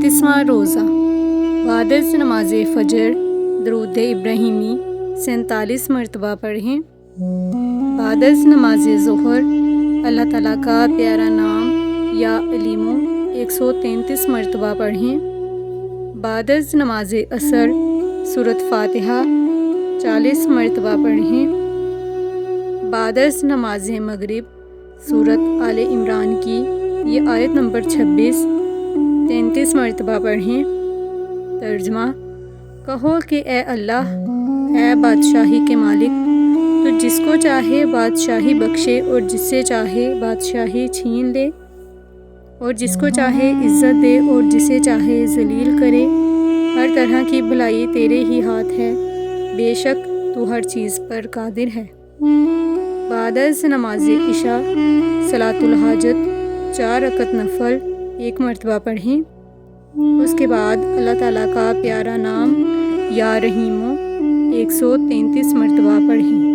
35واں روزہ بعد از نماز فجر درود ابراہیمی 47 مرتبہ پڑھیں۔ بعد از نماز ظہر اللہ تعالیٰ کا پیارا نام یا علیمو 133 مرتبہ پڑھیں۔ بعد از نماز عصر سورۃ فاتحہ 40 مرتبہ پڑھیں۔ بعد از نماز مغرب سورۃ آل عمران کی یہ آیت نمبر 26 33 مرتبہ پڑھیں۔ ترجمہ: کہو کہ اے اللہ، اے بادشاہی کے مالک، تو جس کو چاہے بادشاہی بخشے اور جس سے چاہے بادشاہی چھین لے، اور جس کو چاہے عزت دے اور جسے چاہے ذلیل کرے۔ ہر طرح کی بھلائی تیرے ہی ہاتھ ہے، بے شک تو ہر چیز پر قادر ہے۔ بعد از نماز عشاء صلاۃ الحاجت 4 رکعت نفل 1 مرتبہ پڑھیں۔ اس کے بعد اللہ تعالیٰ کا پیارا نام یا رحیمو 133 مرتبہ پڑھیں۔